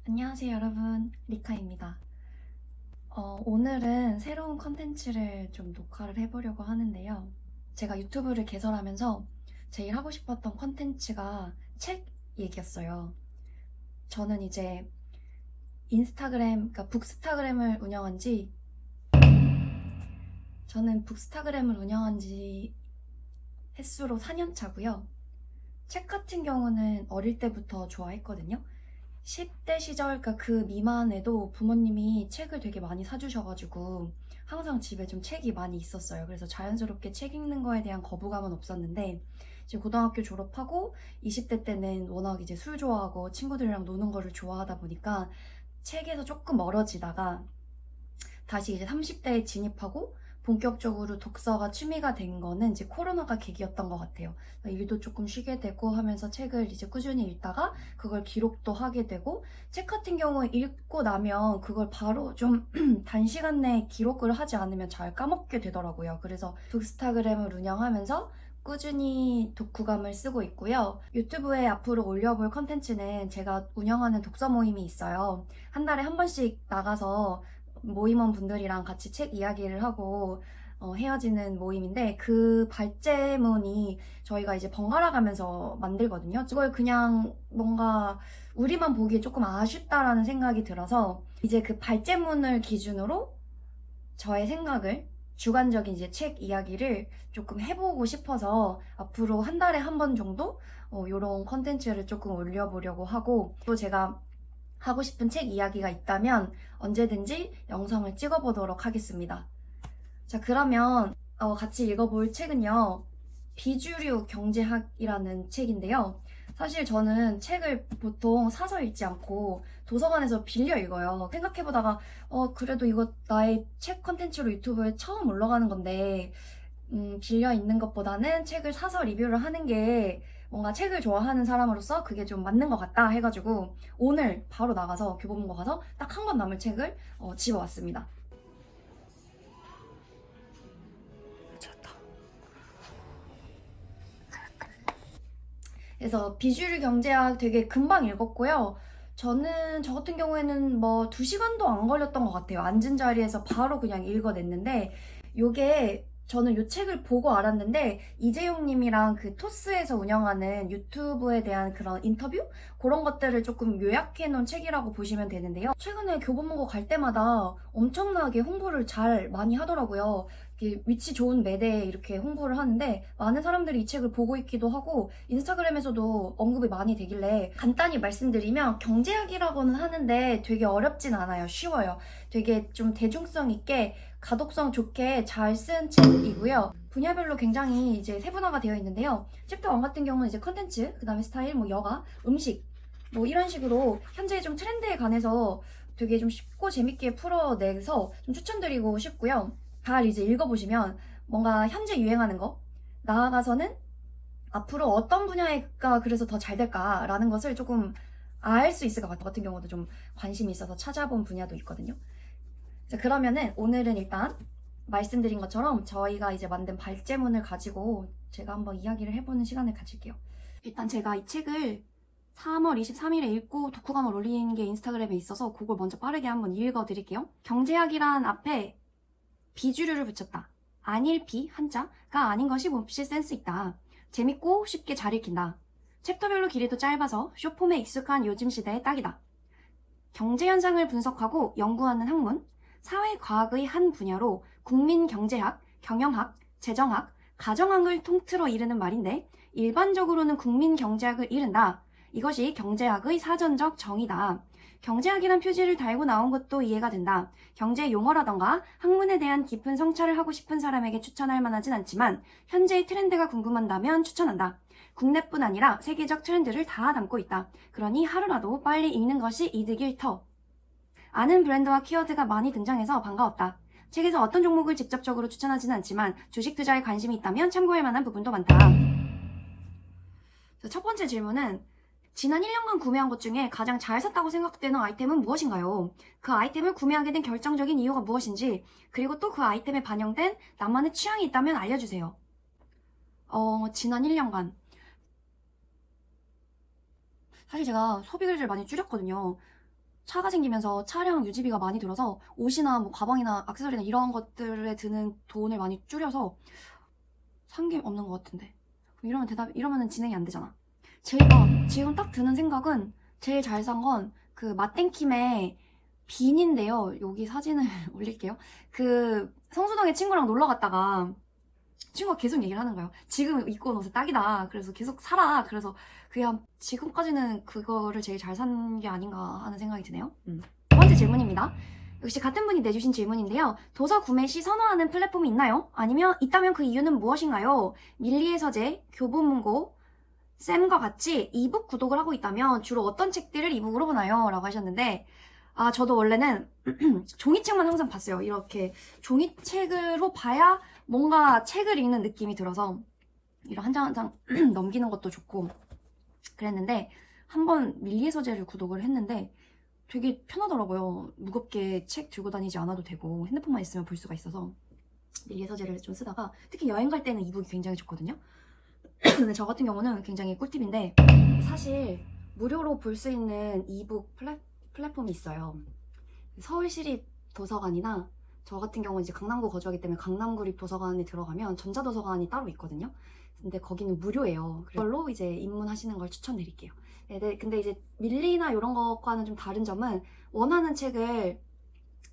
안녕하세요 여러분, 리카입니다. 오늘은 새로운 컨텐츠를 좀 녹화를 해보려고 하는데요. 제가 유튜브를 개설하면서 제일 하고 싶었던 컨텐츠가 책 얘기였어요. 저는 이제 그러니까 북스타그램을 운영한 지 횟수로 4년 차고요. 책 같은 경우는 어릴 때부터 좋아했거든요. 10대 시절, 그러니까 그 미만에도 부모님이 책을 되게 많이 사주셔가지고 항상 집에 좀 책이 많이 있었어요. 그래서 자연스럽게 책 읽는 거에 대한 거부감은 없었는데, 이제 고등학교 졸업하고 20대 때는 워낙 이제 술 좋아하고 친구들이랑 노는 거를 좋아하다 보니까 책에서 조금 멀어지다가 다시 이제 30대에 진입하고 본격적으로 독서가 취미가 된 거는 이제 코로나가 계기였던 것 같아요. 일도 조금 쉬게 되고 하면서 책을 이제 꾸준히 읽다가 그걸 기록도 하게 되고, 책 같은 경우에 읽고 나면 그걸 바로 좀 단시간 내에 기록을 하지 않으면 잘 까먹게 되더라고요. 그래서 북스타그램을 운영하면서 꾸준히 독후감을 쓰고 있고요. 유튜브에 앞으로 올려볼 컨텐츠는 제가 운영하는 독서 모임이 있어요. 한 달에 한 번씩 나가서 모임원 분들이랑 같이 책 이야기를 하고 헤어지는 모임인데, 그 발제문이 저희가 이제 번갈아 가면서 만들거든요. 그걸 그냥 뭔가 우리만 보기에 조금 아쉽다라는 생각이 들어서 이제 그 발제문을 기준으로 저의 생각을, 주관적인 이제 책 이야기를 조금 해보고 싶어서 앞으로 한 달에 한 번 정도 이런 컨텐츠를 조금 올려보려고 하고, 또 제가 하고 싶은 책 이야기가 있다면 언제든지 영상을 찍어보도록 하겠습니다. 자, 그러면 같이 읽어볼 책은요, 비주류 경제학이라는 책인데요. 사실 저는 책을 보통 사서 읽지 않고 도서관에서 빌려 읽어요. 생각해보다가 그래도 이거 나의 책 컨텐츠로 유튜브에 처음 올라가는 건데 빌려 읽는 것보다는 책을 사서 리뷰를 하는 게 뭔가 책을 좋아하는 사람으로서 그게 좀 맞는 것 같다 해가지고 오늘 바로 나가서 교보문고 가서 딱 한 권 남을 책을 집어왔습니다. 그래서 비주류 경제학 되게 금방 읽었고요. 저 같은 경우에는 뭐 2시간도 안 걸렸던 것 같아요. 앉은 자리에서 바로 그냥 읽어냈는데, 요게 저는 이 책을 보고 알았는데, 이재용 님이랑 그 토스에서 운영하는 유튜브에 대한 그런 인터뷰? 그런 것들을 조금 요약해 놓은 책이라고 보시면 되는데요. 최근에 교보문고 갈 때마다 엄청나게 홍보를 잘 많이 하더라고요. 위치 좋은 매대에 이렇게 홍보를 하는데 많은 사람들이 이 책을 보고 있기도 하고 인스타그램에서도 언급이 많이 되길래, 간단히 말씀드리면 경제학이라고는 하는데 되게 어렵진 않아요. 쉬워요. 되게 좀 대중성 있게 가독성 좋게 잘 쓴 책이고요. 분야별로 굉장히 이제 세분화가 되어 있는데요. 챕터 1 같은 경우는 이제 컨텐츠, 그 다음에 스타일, 뭐 여가, 음식, 뭐 이런 식으로 현재 좀 트렌드에 관해서 되게 좀 쉽고 재밌게 풀어내서 좀 추천드리고 싶고요. 잘 이제 읽어보시면 뭔가 현재 유행하는 거, 나아가서는 앞으로 어떤 분야가 그래서 더 잘 될까라는 것을 조금 알 수 있을 것 같아요. 같은 경우도 좀 관심이 있어서 찾아본 분야도 있거든요. 자, 그러면은 오늘은 일단 말씀드린 것처럼 저희가 이제 만든 발제문을 가지고 제가 한번 이야기를 해보는 시간을 가질게요. 일단 제가 이 책을 3월 23일에 읽고 독후감을 올린 게 인스타그램에 있어서 그걸 먼저 빠르게 한번 읽어드릴게요. 경제학이란 앞에 비주류를 붙였다. 안일비 한자가 아닌 것이 몹시 센스 있다. 재밌고 쉽게 잘 읽힌다. 챕터별로 길이도 짧아서 쇼폼에 익숙한 요즘 시대에 딱이다. 경제 현상을 분석하고 연구하는 학문, 사회과학의 한 분야로 국민경제학, 경영학, 재정학, 가정학을 통틀어 이르는 말인데 일반적으로는 국민경제학을 이른다. 이것이 경제학의 사전적 정의다. 경제학이란 표지를 달고 나온 것도 이해가 된다. 경제 용어라던가 학문에 대한 깊은 성찰을 하고 싶은 사람에게 추천할 만하진 않지만 현재의 트렌드가 궁금한다면 추천한다. 국내뿐 아니라 세계적 트렌드를 다 담고 있다. 그러니 하루라도 빨리 읽는 것이 이득일 터. 아는 브랜드와 키워드가 많이 등장해서 반가웠다. 책에서 어떤 종목을 직접적으로 추천하지는 않지만 주식 투자에 관심이 있다면 참고할 만한 부분도 많다. 첫 번째 질문은, 지난 1년간 구매한 것 중에 가장 잘 샀다고 생각되는 아이템은 무엇인가요? 그 아이템을 구매하게 된 결정적인 이유가 무엇인지, 그리고 또 그 아이템에 반영된 나만의 취향이 있다면 알려주세요. 지난 1년간. 사실 제가 소비를 많이 줄였거든요. 차가 생기면서 차량 유지비가 많이 들어서 옷이나 뭐 가방이나 액세서리나 이런 것들에 드는 돈을 많이 줄여서 산 게 없는 것 같은데. 이러면은 진행이 안 되잖아. 제가 지금 딱 드는 생각은 제일 잘 산 건 그 맛땡킴의 빈인데요. 여기 사진을 올릴게요. 그 성수동에 친구랑 놀러 갔다가 친구가 계속 얘기를 하는 거예요. 지금 입고 온 옷이 딱이다. 그래서 계속 사라. 그래서 그냥 지금까지는 그거를 제일 잘 산 게 아닌가 하는 생각이 드네요. 두 번째 질문입니다. 역시 같은 분이 내주신 질문인데요. 도서 구매 시 선호하는 플랫폼이 있나요? 아니면 있다면 그 이유는 무엇인가요? 밀리의 서재, 교보문고, 쌤과 같이 이북 구독을 하고 있다면 주로 어떤 책들을 이북으로 보나요? 라고 하셨는데 저도 원래는 종이책만 항상 봤어요. 이렇게 종이책으로 봐야 뭔가 책을 읽는 느낌이 들어서 이런 한 장 한 장 넘기는 것도 좋고 그랬는데 한번 밀리의 서재를 구독을 했는데 되게 편하더라고요. 무겁게 책 들고 다니지 않아도 되고 핸드폰만 있으면 볼 수가 있어서 밀리의 서재를 좀 쓰다가 특히 여행 갈 때는 이북이 굉장히 좋거든요. 근데 저 같은 경우는 굉장히 꿀팁인데 사실 무료로 볼 수 있는 이북 플랫폼이 있어요. 서울시립 도서관이나 저 같은 경우는 이제 강남구 거주하기 때문에 강남구립 도서관에 들어가면 전자도서관이 따로 있거든요. 근데 거기는 무료예요. 그걸로 이제 입문하시는 걸 추천드릴게요. 네, 근데 이제 밀리나 이런 것과는 좀 다른 점은 원하는 책을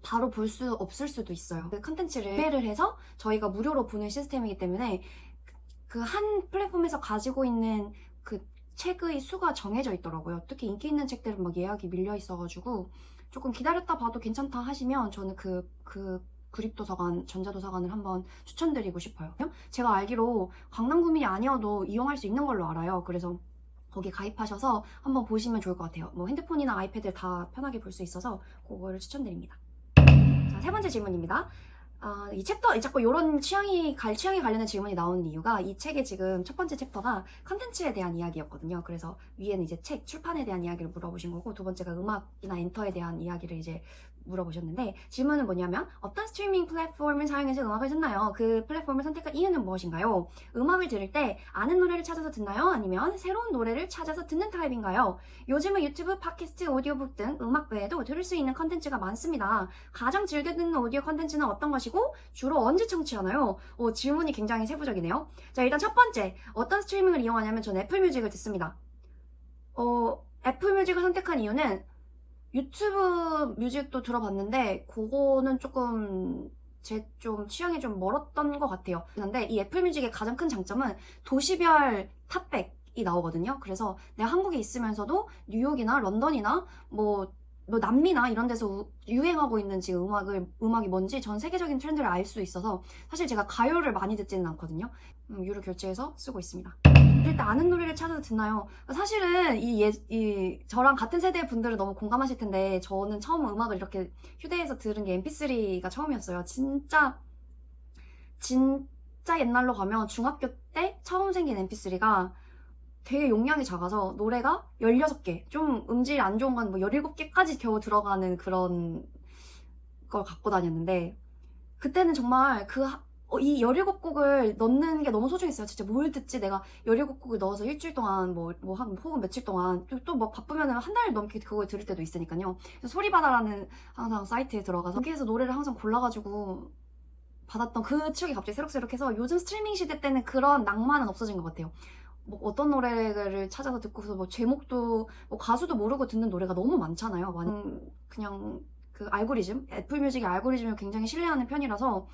바로 볼 수 없을 수도 있어요. 그 컨텐츠를 구매를 해서 저희가 무료로 보는 시스템이기 때문에 그 한 플랫폼에서 가지고 있는 그 책의 수가 정해져 있더라고요. 특히 인기 있는 책들은 막 예약이 밀려 있어가지고 조금 기다렸다 봐도 괜찮다 하시면 저는 그 구립도서관, 전자도서관을 한번 추천드리고 싶어요. 제가 알기로 강남구민이 아니어도 이용할 수 있는 걸로 알아요. 그래서 거기 가입하셔서 한번 보시면 좋을 것 같아요. 뭐 핸드폰이나 아이패드 다 편하게 볼 수 있어서 그거를 추천드립니다. 자, 세 번째 질문입니다. 이 챕터, 자꾸 이런 취향이 관련된 질문이 나오는 이유가 이 책의 지금 첫 번째 챕터가 컨텐츠에 대한 이야기였거든요. 그래서 위에는 이제 책, 출판에 대한 이야기를 물어보신 거고 두 번째가 음악이나 엔터에 대한 이야기를 이제 물어보셨는데 질문은 뭐냐면 어떤 스트리밍 플랫폼을 사용해서 음악을 듣나요? 그 플랫폼을 선택한 이유는 무엇인가요? 음악을 들을 때 아는 노래를 찾아서 듣나요? 아니면 새로운 노래를 찾아서 듣는 타입인가요? 요즘은 유튜브, 팟캐스트, 오디오북 등 음악 외에도 들을 수 있는 컨텐츠가 많습니다. 가장 즐겨 듣는 오디오 컨텐츠는 어떤 것이고 주로 언제 청취하나요? 질문이 굉장히 세부적이네요. 자, 일단 첫 번째 어떤 스트리밍을 이용하냐면 전 애플 뮤직을 듣습니다. 애플 뮤직을 선택한 이유는 유튜브 뮤직도 들어봤는데 그거는 조금 제 좀 취향이 좀 멀었던 것 같아요. 근데 이 애플 뮤직의 가장 큰 장점은 도시별 탑백이 나오거든요. 그래서 내가 한국에 있으면서도 뉴욕이나 런던이나 뭐 남미나 이런 데서 유행하고 있는 지금 음악이 뭔지 전 세계적인 트렌드를 알 수 있어서 사실 제가 가요를 많이 듣지는 않거든요. 유료 결제해서 쓰고 있습니다. 일단 아는 노래를 찾아서 듣나요? 사실은 저랑 같은 세대의 분들은 너무 공감하실 텐데 저는 처음 음악을 이렇게 휴대해서 들은 게 mp3가 처음이었어요. 진짜 옛날로 가면 중학교 때 처음 생긴 mp3가 되게 용량이 작아서 노래가 16개, 좀 음질 안 좋은 건 뭐 17개까지 겨우 들어가는 그런 걸 갖고 다녔는데 그때는 정말 이 17곡을 넣는 게 너무 소중했어요. 진짜 뭘 듣지? 내가 17곡을 넣어서 일주일 동안 혹은 며칠 동안 또 뭐 바쁘면 한 달 넘게 그걸 들을 때도 있으니까요. 소리바다라는 항상 사이트에 들어가서 거기에서 노래를 항상 골라가지고 받았던 그 추억이 갑자기 새록새록해서 요즘 스트리밍 시대 때는 그런 낭만은 없어진 것 같아요. 뭐 어떤 노래를 찾아서 듣고서 뭐 제목도 뭐 가수도 모르고 듣는 노래가 너무 많잖아요. 그냥 그 애플 뮤직의 알고리즘을 굉장히 신뢰하는 편이라서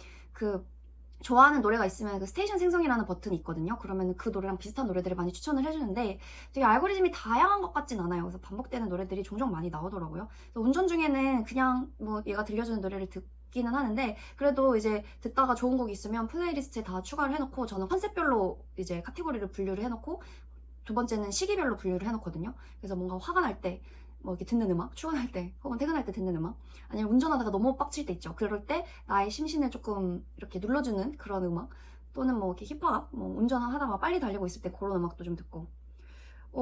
좋아하는 노래가 있으면 그 스테이션 생성이라는 버튼이 있거든요. 그러면 그 노래랑 비슷한 노래들을 많이 추천을 해주는데 되게 알고리즘이 다양한 것 같진 않아요. 그래서 반복되는 노래들이 종종 많이 나오더라고요. 그래서 운전 중에는 그냥 뭐 얘가 들려주는 노래를 듣기는 하는데 그래도 이제 듣다가 좋은 곡이 있으면 플레이리스트에 다 추가를 해놓고 저는 컨셉별로 이제 카테고리를 분류를 해놓고 두 번째는 시기별로 분류를 해놓거든요. 그래서 뭔가 화가 날 때 뭐 이렇게 듣는 음악, 출근할 때 혹은 퇴근할 때 듣는 음악 아니면 운전하다가 너무 빡칠 때 있죠. 그럴 때 나의 심신을 조금 이렇게 눌러주는 그런 음악 또는 뭐 이렇게 힙합, 뭐 운전하다가 빨리 달리고 있을 때 그런 음악도 좀 듣고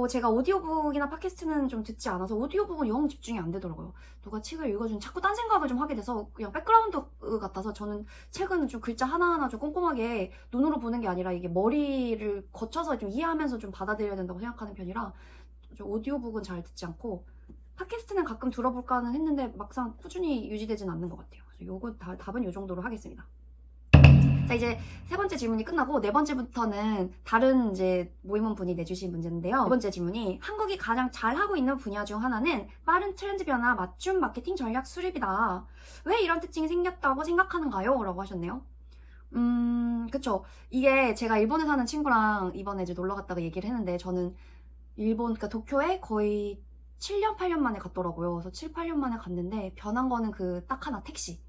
제가 오디오북이나 팟캐스트는 좀 듣지 않아서 오디오북은 영 집중이 안 되더라고요. 누가 책을 읽어주는 자꾸 딴 생각을 좀 하게 돼서 그냥 백그라운드 같아서 저는 책은 좀 글자 하나하나 좀 꼼꼼하게 눈으로 보는 게 아니라 이게 머리를 거쳐서 좀 이해하면서 좀 받아들여야 된다고 생각하는 편이라 오디오북은 잘 듣지 않고 팟캐스트는 가끔 들어볼까는 했는데 막상 꾸준히 유지되진 않는 것 같아요. 그래서 요거 답은 요 정도로 하겠습니다. 자, 이제 세 번째 질문이 끝나고 네 번째부터는 다른 이제 모임원 분이 내주신 문제인데요. 네 번째 질문이 한국이 가장 잘하고 있는 분야 중 하나는 빠른 트렌드 변화 맞춤 마케팅 전략 수립이다. 왜 이런 특징이 생겼다고 생각하는가요? 라고 하셨네요. 그쵸. 이게 제가 일본에 사는 친구랑 이번에 이제 놀러 갔다가 얘기를 했는데 저는 일본, 그러니까 도쿄에 거의 7년, 8년 만에 갔더라고요. 그래서 7, 8년 만에 갔는데 변한 거는 그 딱 하나, 택시.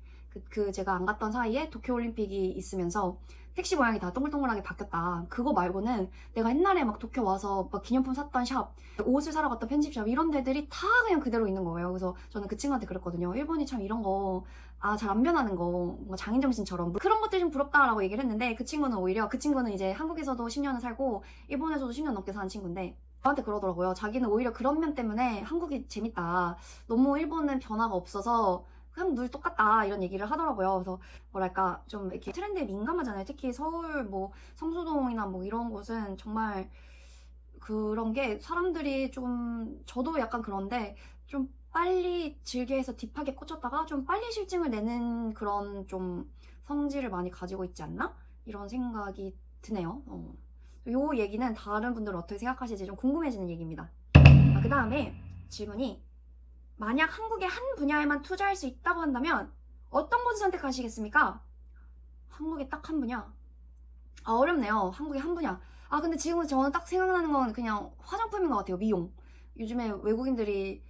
제가 안 갔던 사이에 도쿄올림픽이 있으면서 택시 모양이 다 동글동글하게 바뀌었다. 그거 말고는 내가 옛날에 막 도쿄 와서 막 기념품 샀던 샵, 옷을 사러 갔던 편집샵 이런 데들이 다 그냥 그대로 있는 거예요. 그래서 저는 그 친구한테 그랬거든요. 일본이 참 이런 거, 잘 안 변하는 거, 뭔가 장인정신처럼 그런 것들이 좀 부럽다라고 얘기를 했는데 그 친구는 이제 한국에서도 10년을 살고 일본에서도 10년 넘게 사는 친구인데 저한테 그러더라고요. 자기는 오히려 그런 면 때문에 한국이 재밌다. 너무 일본은 변화가 없어서 그냥 늘 똑같다 이런 얘기를 하더라고요. 그래서 뭐랄까 좀 이렇게 트렌드에 민감하잖아요. 특히 서울 뭐 성수동이나 뭐 이런 곳은 정말 그런 게 사람들이 좀 저도 약간 그런데 좀 빨리 질게해서 딥하게 꽂혔다가 좀 빨리 실증을 내는 그런 좀 성질을 많이 가지고 있지 않나? 이런 생각이 드네요. 요 얘기는 다른 분들은 어떻게 생각하실지 좀 궁금해지는 얘기입니다. 그 다음에 질문이 만약 한국의 한 분야에만 투자할 수 있다고 한다면 어떤 곳을 선택하시겠습니까? 한국의 딱 한 분야? 어렵네요. 한국의 한 분야. 근데 지금 저는 딱 생각나는 건 그냥 화장품인 것 같아요. 미용. 요즘에 외국인들이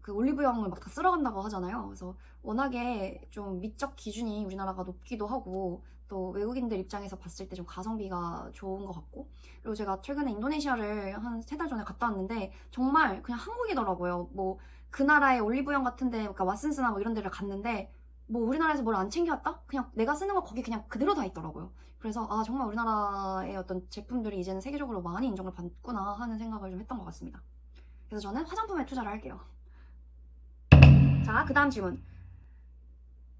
그 올리브영을 막 다 쓸어간다고 하잖아요. 그래서 워낙에 좀 미적 기준이 우리나라가 높기도 하고 또 외국인들 입장에서 봤을 때 좀 가성비가 좋은 것 같고 그리고 제가 최근에 인도네시아를 한 3달 전에 갔다 왔는데 정말 그냥 한국이더라고요. 뭐 그 나라의 올리브영 같은데 그러니까 왓슨스나 뭐 이런 데를 갔는데 뭐 우리나라에서 뭘 안 챙겨왔다? 그냥 내가 쓰는 거 거기 그냥 그대로 다 있더라고요. 그래서 정말 우리나라의 어떤 제품들이 이제는 세계적으로 많이 인정을 받구나 하는 생각을 좀 했던 것 같습니다. 그래서 저는 화장품에 투자를 할게요. 자, 그 다음 질문.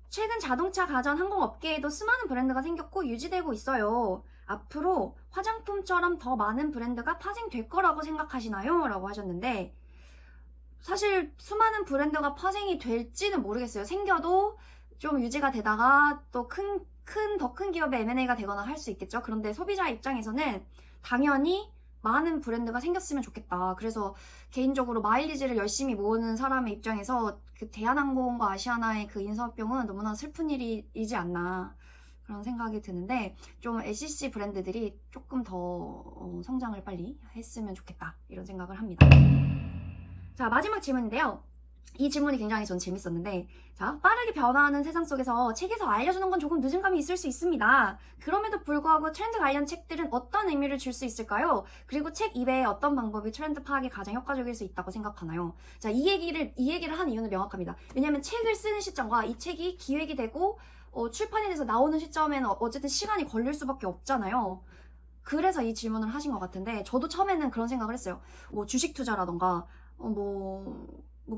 최근 자동차, 가전, 항공 업계에도 수많은 브랜드가 생겼고 유지되고 있어요. 앞으로 화장품처럼 더 많은 브랜드가 파생될 거라고 생각하시나요? 라고 하셨는데 사실 수많은 브랜드가 파생이 될지는 모르겠어요. 생겨도 좀 유지가 되다가 또 더 큰 기업의 M&A가 되거나 할 수 있겠죠. 그런데 소비자 입장에서는 당연히 많은 브랜드가 생겼으면 좋겠다. 그래서 개인적으로 마일리지를 열심히 모으는 사람의 입장에서 그 대한항공과 아시아나의 그 인수합병은 너무나 슬픈 일이지 않나 그런 생각이 드는데 좀 LCC 브랜드들이 조금 더 성장을 빨리 했으면 좋겠다 이런 생각을 합니다. 자, 마지막 질문인데요. 이 질문이 굉장히 전 재밌었는데 자, 빠르게 변화하는 세상 속에서 책에서 알려주는 건 조금 늦은 감이 있을 수 있습니다. 그럼에도 불구하고 트렌드 관련 책들은 어떤 의미를 줄 수 있을까요? 그리고 책 이외에 어떤 방법이 트렌드 파악에 가장 효과적일 수 있다고 생각하나요? 자, 이 얘기를 한 이유는 명확합니다. 왜냐하면 책을 쓰는 시점과 이 책이 기획이 되고 출판이 돼서 나오는 시점에는 어쨌든 시간이 걸릴 수밖에 없잖아요. 그래서 이 질문을 하신 것 같은데 저도 처음에는 그런 생각을 했어요. 뭐 주식 투자라던가 뭐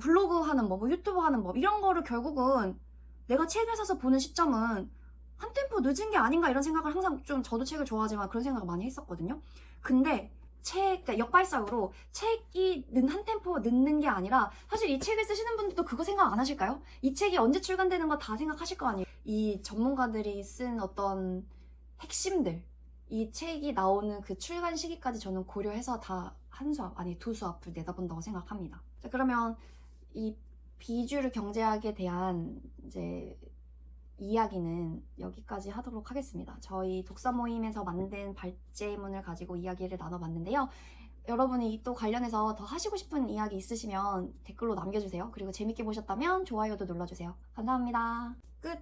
블로그 하는 뭐 유튜브 하는 법 이런 거를 결국은 내가 책을 사서 보는 시점은 한 템포 늦은 게 아닌가 이런 생각을 항상 좀 저도 책을 좋아하지만 그런 생각을 많이 했었거든요. 근데 그러니까 역발상으로 책이 한 템포 늦는 게 아니라 사실 이 책을 쓰시는 분들도 그거 생각 안 하실까요? 이 책이 언제 출간되는 거 다 생각하실 거 아니에요. 이 전문가들이 쓴 어떤 핵심들 이 책이 나오는 그 출간 시기까지 저는 고려해서 다 한 수업 아니 두 수업을 내다본다고 생각합니다. 자, 그러면 이 비주류 경제학에 대한 이제 이야기는 여기까지 하도록 하겠습니다. 저희 독서 모임에서 만든 발제문을 가지고 이야기를 나눠봤는데요. 여러분이 또 관련해서 더 하시고 싶은 이야기 있으시면 댓글로 남겨주세요. 그리고 재밌게 보셨다면 좋아요도 눌러주세요. 감사합니다. 끝!